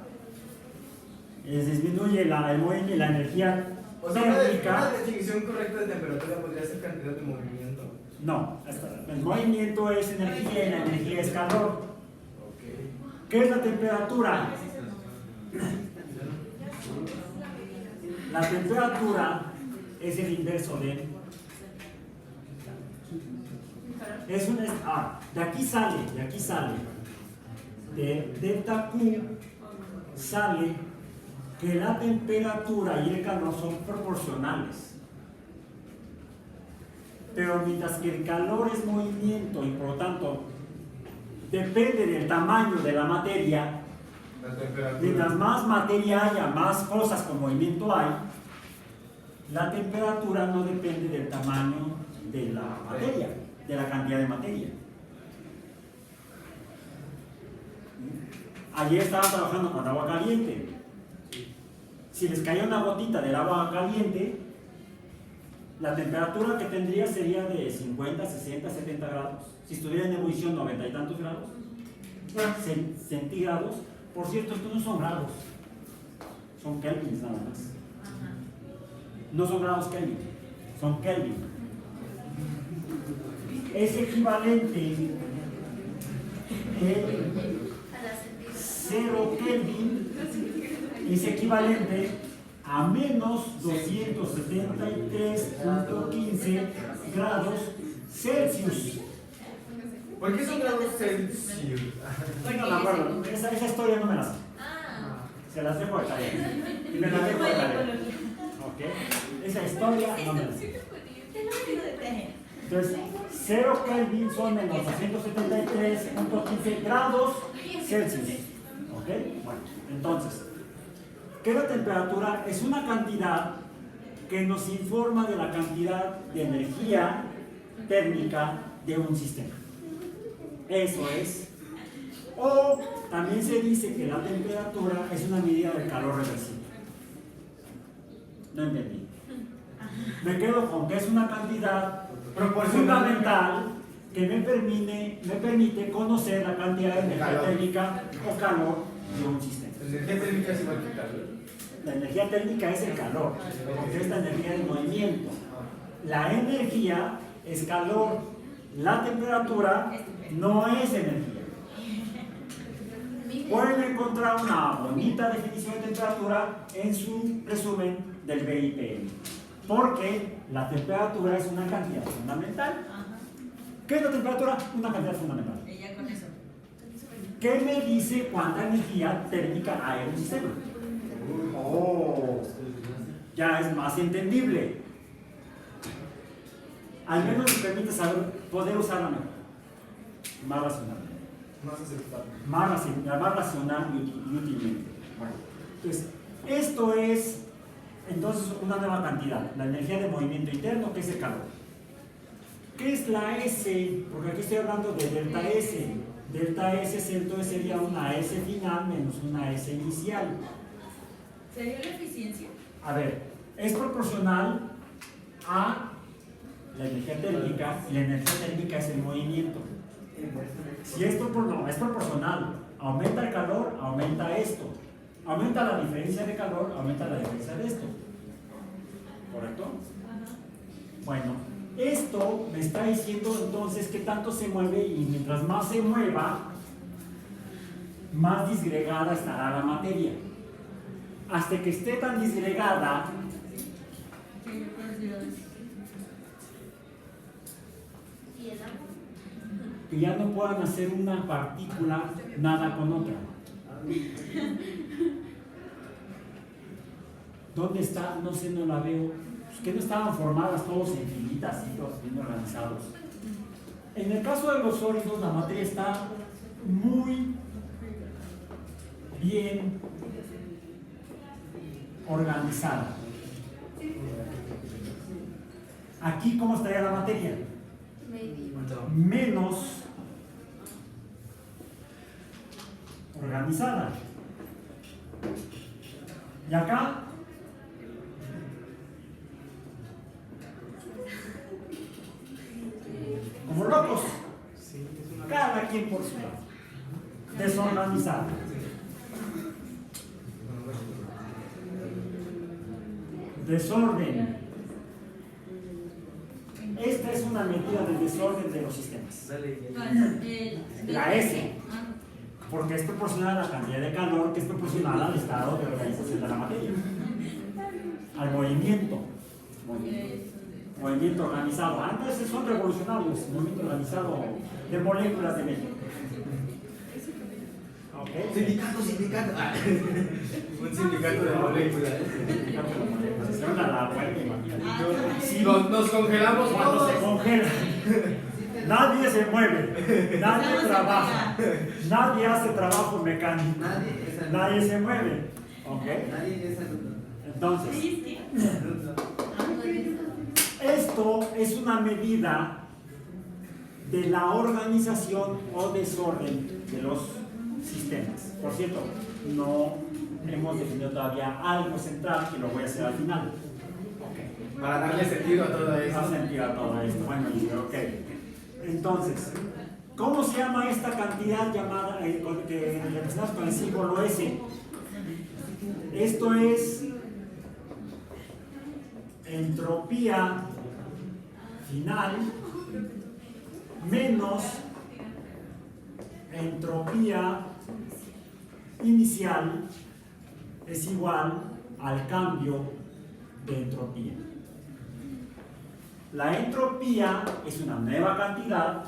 disminuye el movimiento y la energía O sea, térmica. una definición correcta de temperatura podría ser cantidad de movimiento. No, el movimiento es energía y la energía es calor. Ok. ¿Qué es la temperatura? La temperatura es el inverso de... Es un... de aquí sale, de delta Q sale que la temperatura y el calor son proporcionales. Pero mientras que el calor es movimiento y por lo tanto depende del tamaño de la materia, La temperatura. mientras más materia haya, más cosas con movimiento hay, la temperatura no depende del tamaño de la materia, de la cantidad de materia. Ayer estaba trabajando con agua caliente. Si les caía una gotita del agua caliente, la temperatura que tendría sería de 50, 60, 70 grados. Si estuviera en ebullición 90 y tantos grados, centígrados. Por cierto, estos no son grados, son kelvins nada más. No son grados Kelvin, son Kelvin. Es equivalente 0 Kelvin es equivalente a menos 273.15 grados Celsius. ¿Por qué son grados Celsius? No me acuerdo, esa historia no me la sé. Se las dejo de tarea. Y me las dejo de tarea. ¿Ok? Esa historia no me la sé. Entonces, 0 Kelvin son menos 273.15 grados Celsius. ¿Ok? Bueno, entonces, ¿qué es la temperatura? Es una cantidad que nos informa de la cantidad de energía térmica de un sistema. Eso es. O también se dice que la temperatura es una medida del calor reversible. No entendí. Me quedo con que es una cantidad fundamental que me permite conocer la cantidad de energía térmica o calor de un sistema. La energía térmica es igual que calor. La energía térmica es el calor, porque es la energía del movimiento. La energía es calor. La temperatura no es energía. Pueden encontrar una bonita definición de temperatura en su resumen del BIPM, porque la temperatura es una cantidad fundamental. ¿Qué es la temperatura? Una cantidad fundamental. Ella con eso. ¿Qué me dice cuánta energía térmica hay en un sistema? Oh, ya es más entendible. Al menos me permite poder usarla mejor, más racional. Más aceptable. Más racional y útilmente. Bueno, entonces, esto es entonces una nueva cantidad, la energía de movimiento interno, que es el calor. ¿Qué es la S? Porque aquí estoy hablando de delta S. Delta S entonces sería una S final menos una S inicial. ¿Sería la eficiencia? A ver, es proporcional a la energía térmica, y la energía térmica es el movimiento. Si esto no, es proporcional. Aumenta el calor, aumenta esto. Aumenta la diferencia de calor, aumenta la diferencia de esto. ¿Correcto? Bueno, esto me está diciendo entonces que tanto se mueve, y mientras más se mueva, más disgregada estará la materia. Hasta que esté tan disgregada que ya no puedan hacer una partícula nada con otra. ¿Dónde está? No sé, no la veo. Pues que no estaban formadas todos en filitas y todos bien organizados. En el caso de los sólidos, la materia está muy bien organizada. Aquí, ¿cómo estaría la materia? Menos organizada. Y acá, como locos, cada quien por su lado, desorganizada. Desorden. Esta es una medida de desorden de los sistemas. La S, porque es proporcional a la cantidad de calor que es proporcional al estado de organización de la materia, al movimiento. Movimiento organizado. Antes son revolucionarios, movimiento organizado de moléculas de México. ¿Okay? Sindicato. Un sindicato de moléculas. Se van a la huelga, imagínate. Si nos congelamos Cuando todos. se congela, nadie se mueve, nadie trabaja, nadie hace trabajo mecánico, nadie se mueve. ¿Ok? Entonces, esto es una medida de la organización o desorden de los sistemas. Por cierto, no hemos definido todavía algo central que lo voy a hacer al final. Para darle sentido a todo eso. Da sentido a todo esto. Bueno, ok. Entonces, ¿cómo se llama esta cantidad llamada que representamos con el símbolo S? Esto es entropía final menos entropía inicial es igual al cambio de entropía. La entropía es una nueva cantidad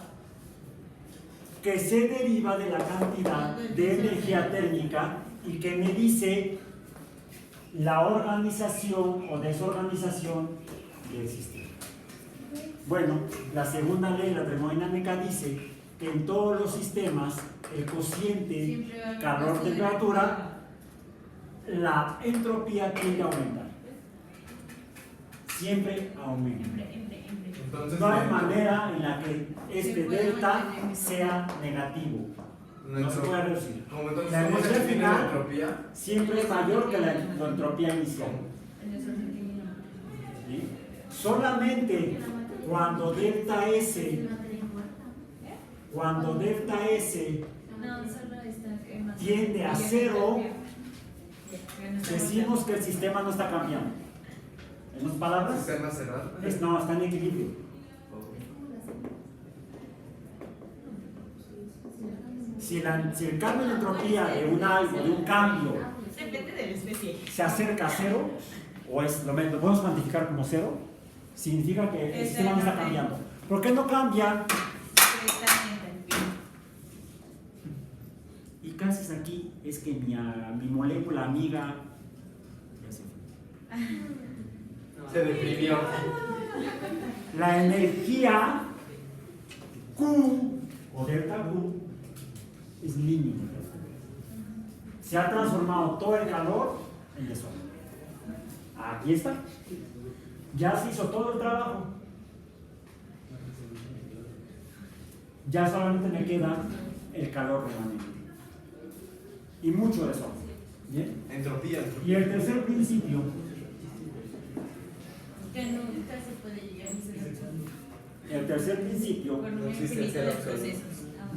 que se deriva de la cantidad de energía térmica y que me dice la organización o desorganización del sistema. Bueno, la segunda ley de la termodinámica dice que en todos los sistemas el cociente calor-temperatura, la entropía tiende a aumentar. Siempre aumenta. Entonces, No hay manera en la que este delta sea negativo. No se puede reducir. Como entonces, La ¿cómo se energía define la final entropía? siempre es mayor que la entropía inicial. ¿Sí? Solamente cuando delta S tiende a cero, decimos que el sistema no está cambiando. En otras palabras, ¿Sistema cerrado? no, está en equilibrio. Si el cambio de entropía de un algo, de un cambio, Depende de la especie. se acerca a cero, o lo podemos cuantificar como cero, significa que el sistema no está cambiando. ¿Por qué no cambia? Y qué haces aquí es que mi molécula amiga ya se fue. Se deprimió. La energía Q o delta Q es mínima. Se ha transformado todo el calor en desorden. Aquí está. Ya se hizo todo el trabajo. Ya solamente me queda el calor remanente. Y mucho desorden. ¿Bien? Entropía. Y el tercer principio. Que nunca se puede llegar a un cero. El tercer principio Con un existe infinito cero de absoluto. procesos.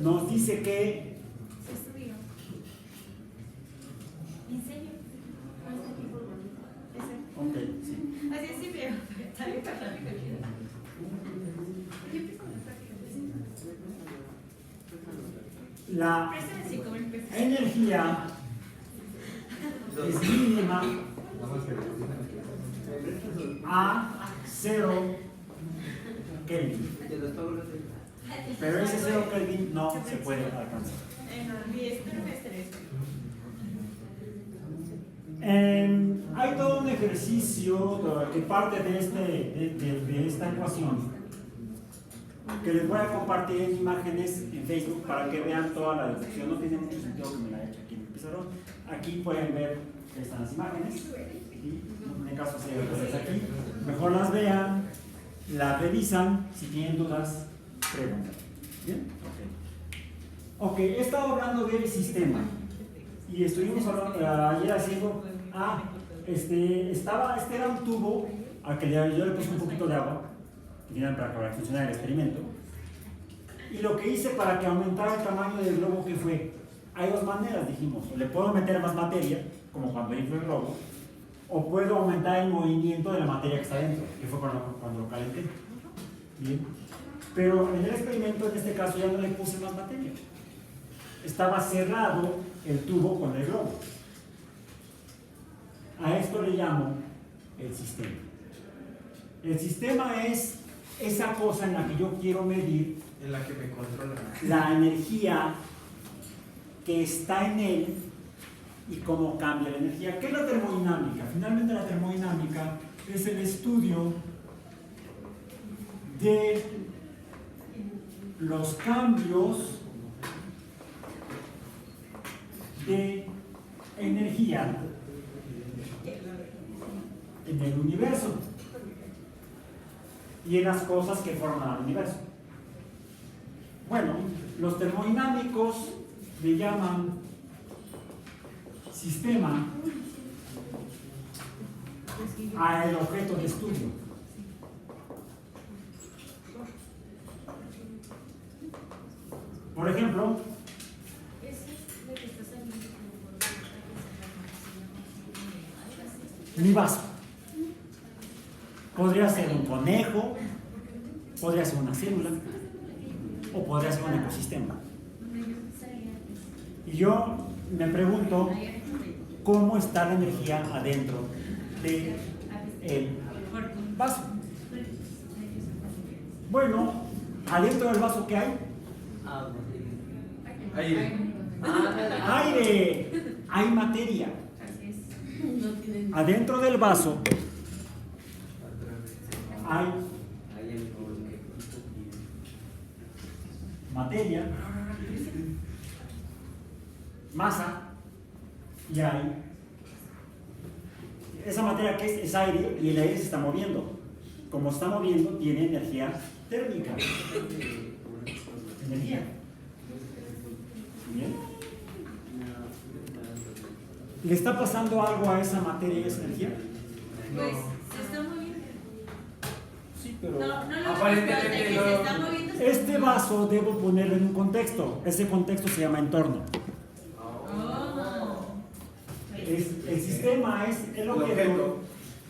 nos dice que Se estudió. ¿En serio? ok, sí. Así sí, pero está bien práctico. La Préstame 5,000 pesos. energía es mínima a 0 Kelvin. Pero ese 0 Kelvin no se puede alcanzar. Hay todo un ejercicio que parte de esta ecuación que les voy a compartir en imágenes en Facebook para que vean toda la deducción. No tiene mucho sentido que me la haya hecho aquí en el pizarrón. Aquí pueden ver que están las imágenes. ¿Sí? En el caso de aquí, mejor las vean, las revisan. Si tienen dudas, preguntan. ¿Bien? Ok, he estado hablando del sistema y estuvimos hablando, ayer haciendo. Este era un tubo al que yo le puse un poquito de agua que tienen para que funcionara el experimento. Y lo que hice para que aumentara el tamaño del globo, que fue, hay dos maneras, dijimos, o le puedo meter más materia, como cuando inflo el globo, o puedo aumentar el movimiento de la materia que está dentro, que fue cuando lo calenté. Bien. Pero en el experimento, en este caso, ya no le puse más materia. Estaba cerrado el tubo con el globo. A esto le llamo el sistema. El sistema es esa cosa en la que yo quiero medir En la que me controla. la energía que está en él y cómo cambia la energía. ¿Qué es la termodinámica? Finalmente la termodinámica es el estudio de los cambios de energía en el universo y en las cosas que forman el universo. Bueno, los termodinámicos le llaman sistema al objeto de estudio. Por ejemplo, mi vaso. Podría ser un conejo, podría ser una célula, o podría ser un ecosistema. Y yo me pregunto cómo está la energía adentro del vaso. Bueno, adentro del vaso, ¿qué hay? Aire. Aire. Hay materia. Adentro del vaso hay materia, masa, y hay esa materia que es aire, y el aire se está moviendo. Como se está moviendo, tiene energía térmica. Energía. ¿Bien? ¿Le está pasando algo a esa materia y esa energía? Pues se está moviendo. Sí, pero... No lo Aparentemente que no. se está moviendo. Este vaso debo ponerlo en un contexto. Ese contexto se llama entorno. Oh. El sistema es el objeto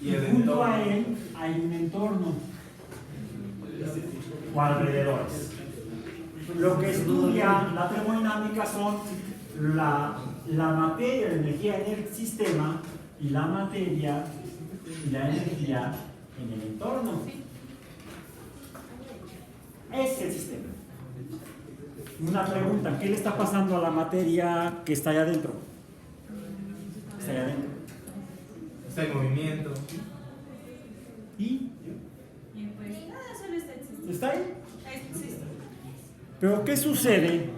y y el junto entorno. a él hay un entorno o alrededores. Lo que estudia la termodinámica son la materia, la energía en el sistema y la materia y la energía en el entorno. Es el sistema. Una pregunta, ¿qué le está pasando a la materia que está allá adentro? Está allá adentro. Está en movimiento. ¿Y? Y pues nada, solo está existiendo. ¿Está ahí? Existe. Pero ¿qué sucede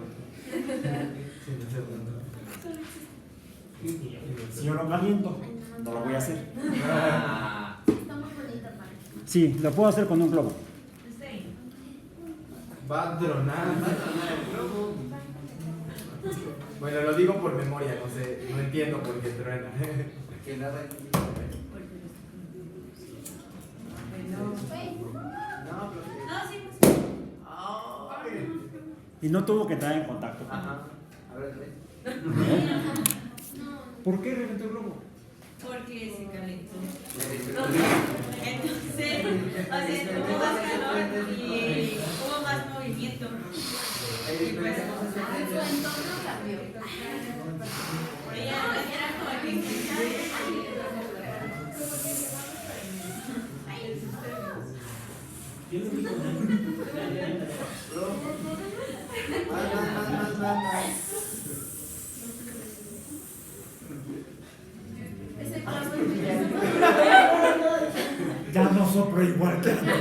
si yo lo caliento? No lo voy a hacer. Está muy bonita, Mari. Sí, lo puedo hacer con un globo. Está ahí. Va a tronar. Bueno, lo digo por memoria, no sé, no entiendo por qué truena. Que nada. No, sí, pues. Y no tuvo que entrar en contacto. Ajá. A ver, ¿Por qué reventó el globo? Porque se calentó. Entonces, hubo más calor y hubo más movimiento. Y pues, Su entorno cambió. ella era como que ¿Quién lo dijo? soplo igual que antes.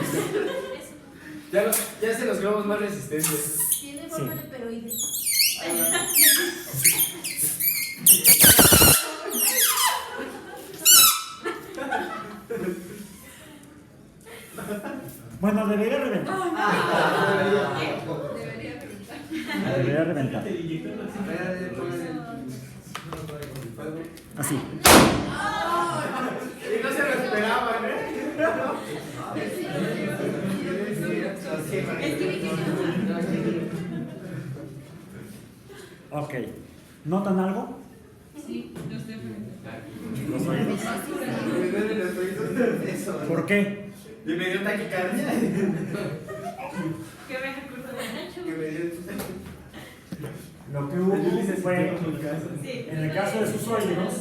Ya se los globos más resistentes. Tiene forma de peroide. Bueno, debería reventar. Debería reventar. Así. Y no se lo esperaban, ¿eh? Ok. ¿Notan algo? Sí, los de Los oídos. ¿Por qué? Y me dio taquicardia. ¿Qué me acuerdo de Nacho? Lo que hubo fue, Sí. en el caso de sus oídos,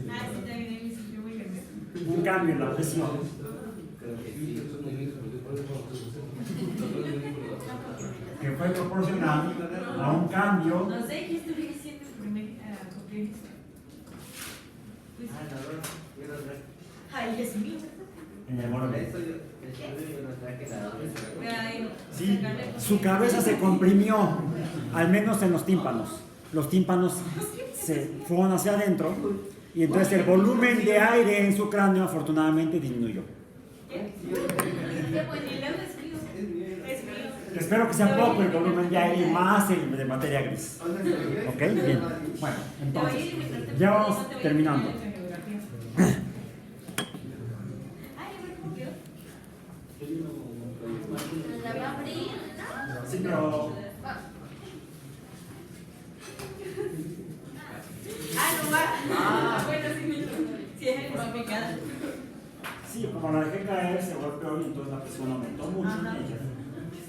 Ah, sí, también él se sintió muy grande. un cambio en la presión que fue proporcional a un cambio No sé qué estuve diciendo primer cumplir. Ay, Dios mío. en el volumen. Ay, Sí, su cabeza se comprimió, al menos en los tímpanos. Los tímpanos se fueron hacia adentro y entonces el volumen de aire en su cráneo afortunadamente disminuyó. Qué bueno, y luego es frío. Es frío. Espero que sea poco el volumen de aire y más el de materia gris. ¿Ok? Bien. Bueno, entonces, ya vamos terminando. Ay, bueno, ¿cómo quedó? La va a abrir, ¿no? Sí, pero No va. Bueno, sí, sí, es el más picado. sí, como la dejé caer, se golpeó y entonces la presión aumentó mucho. Ajá.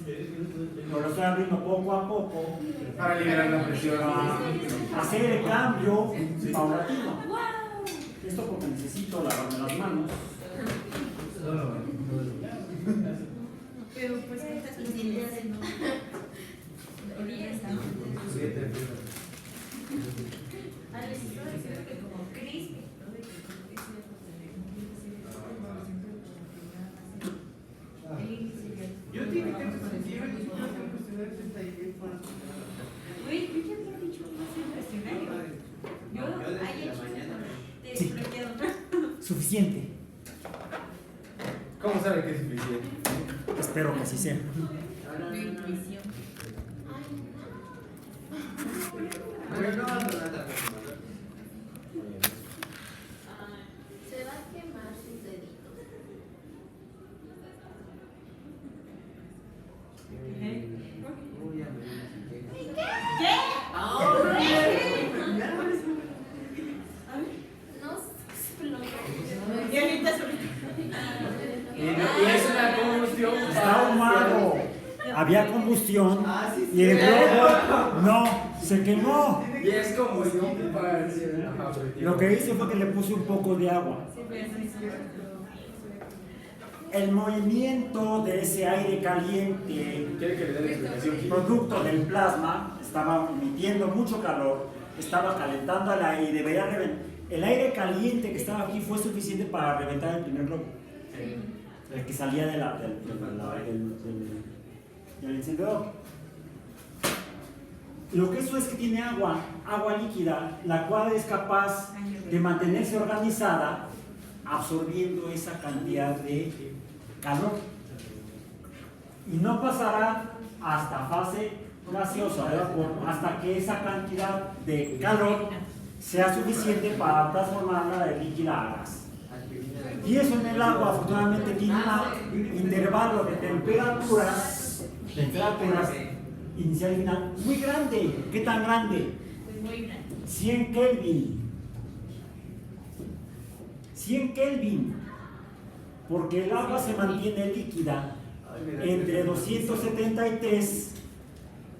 Pero lo estoy abriendo poco a poco Para liberar la presión. para hacer el cambio paulatino. Esto porque necesito lavarme las manos. Pero pues estas costillas no. A veces estoy diciendo que como crispy, ¿no? De que como que sí, Yo dije que esto se sirve. Güey, yo ya había dicho que iba a ser impresionario. Yo ayer te Sí. bloqueo. Suficiente. ¿Cómo sabe que es suficiente? Espero que así sea. De intuición. Se va a quemar sus deditos. No explotó. Y ahorita sobre- Y es una combustión. Está ahumado. Había combustión y el globo no se quemó. Y es combustión. Lo que hice fue que le puse un poco de agua. Sí, pero eso hizo. El movimiento de ese aire caliente, ¿Quiere que le dé la explicación? producto del plasma, estaba emitiendo mucho calor, estaba calentando al aire y debería reventar. El aire caliente que estaba aquí fue suficiente para reventar el primer globo. El que salía del encendedor. Lo que eso es que tiene agua líquida, la cual es capaz de mantenerse organizada absorbiendo esa cantidad de calor. Y no pasará hasta fase gaseosa de vapor hasta que esa cantidad de calor sea suficiente para transformarla de líquida a gas. Y eso en el agua afortunadamente tiene un intervalo de temperaturas inicial y final muy grande. ¿Qué tan grande? Pues muy grande. 100 Kelvin. 100 Kelvin. Porque el agua se mantiene líquida entre 273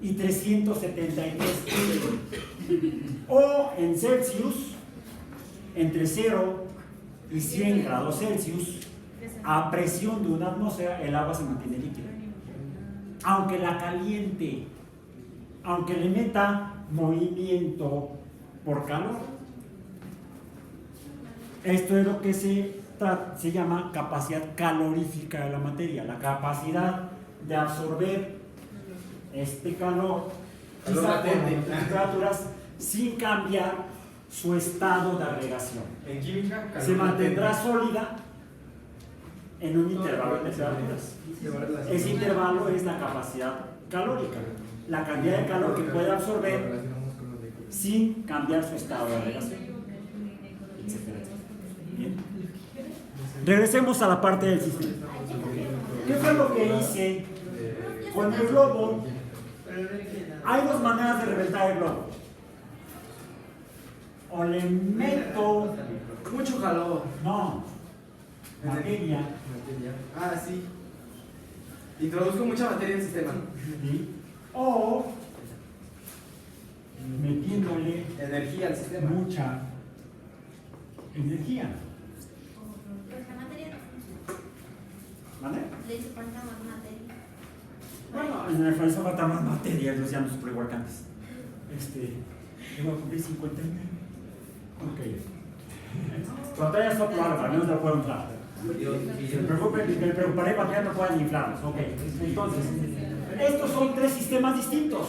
y 373 Kelvin. O en Celsius, entre 0 y 100 grados Celsius, a presión de una atmósfera, el agua se mantiene líquida. Aunque la caliente, aunque le meta movimiento por calor. Esto es lo que se se llama capacidad calorífica de la materia, la capacidad de absorber este calor, Calor quizá con latente. las temperaturas, sin cambiar su estado de agregación. En química, Se mantendrá sólida en un intervalo de temperaturas. Ese intervalo es la capacidad calórica, la cantidad de calor que puede absorber sin cambiar su estado de agregación, etcétera. Bien. Regresemos a la parte del sistema. ¿Qué fue lo que hice con el globo? Hay dos maneras de reventar el globo. O le meto, Mucho calor. no, materia, Ah, sí. Introduzco mucha materia en el sistema. ¿sí? O metiéndole Energía al sistema. mucha energía. Pues la materia ¿Vale? le hizo falta más materia. Bueno, en el falso falta más materia, los llaman super igual que antes. Yo voy a cumplir 59. Ok. Todavía soplo algo, al menos lo puedo inflar. Me preocuparé para que ya no puedan inflarlos. Ok. Entonces, estos son tres sistemas distintos.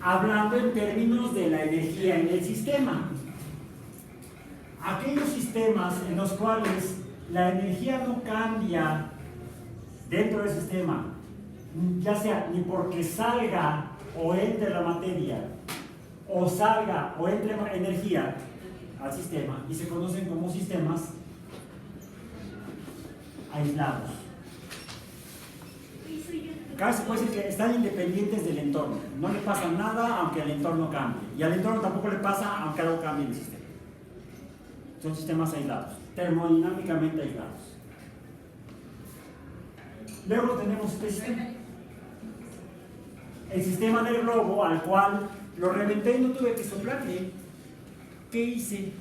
Hablando en términos de la energía en el sistema. Aquellos sistemas en los cuales la energía no cambia dentro del sistema, ya sea ni porque salga o entre la materia, o salga o entre energía al sistema, y se conocen como sistemas aislados. Casi se puede decir que están independientes del entorno, no le pasa nada aunque el entorno cambie, y al entorno tampoco le pasa aunque algo cambie en el sistema. Son sistemas aislados, termodinámicamente aislados. Luego tenemos este sistema. El sistema del globo, al cual lo reventé y no tuve que soplarle. ¿Qué hice?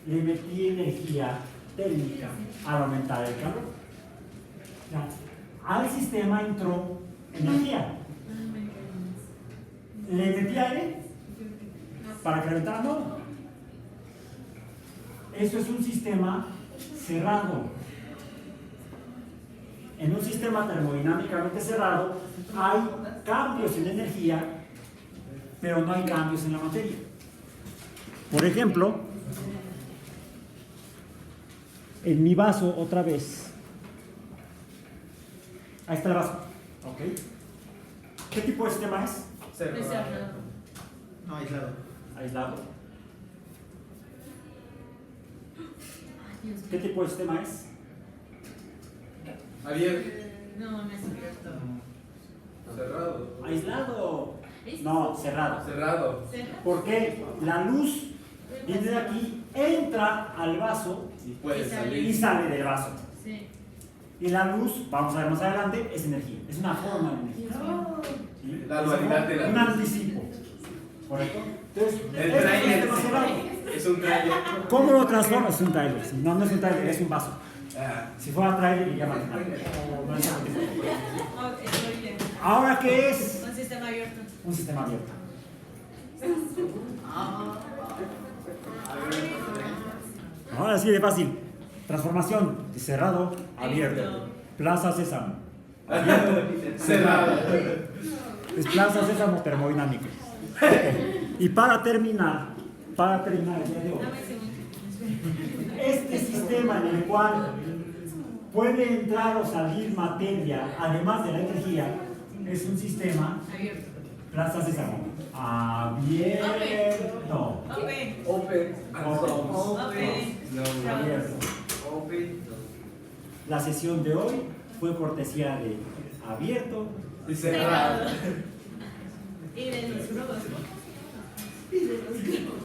Le metí energía térmica al aumentar el calor. Ya. Al sistema entró energía. ¿Le metí aire? ¿Para que reventara? No. Esto es un sistema cerrado. En un sistema termodinámicamente cerrado hay cambios en energía, pero no hay cambios en la materia. Por ejemplo, en mi vaso, otra vez. Ahí está el vaso. ¿Ok? ¿Qué tipo de sistema es? No, aislado. Aislado. ¿Qué tipo de sistema es? Abierto. No, me abierto. Cerrado. Aislado. No, cerrado. Cerrado. ¿Por qué? La luz viene de aquí, entra al vaso Y puede y salir. sale del vaso. Sí. Y la luz, vamos a ver más adelante, es energía. Es una forma de energía. ¿Sí? La dualidad de la un luz. anticipo. ¿Correcto? Entonces, El este trailer. sistema cerrado. Es un trailer. ¿Cómo lo transforma? Es un trailer. Sí. No, no es un trailer, es un vaso. Ah. Si fuera trailer, iría más trailer. No es un tipo. Oh, estoy bien. Ahora, ¿qué es? Un sistema abierto. Un sistema abierto. Ahora sí de fácil. Transformación de cerrado a abierto. Plaza Sésamo. Cerrado. Es Plaza Sésamo termodinámico. Y para terminar el día de hoy, Dame un segundo. este sistema en el cual puede entrar o salir materia, además de la energía, es un sistema Abierto. Plaza Sésamo. Abierto. Open. Open. Open. No. Abierto. Open. La sesión de hoy fue cortesía de Abierto. Y cerrado. Y de los globos.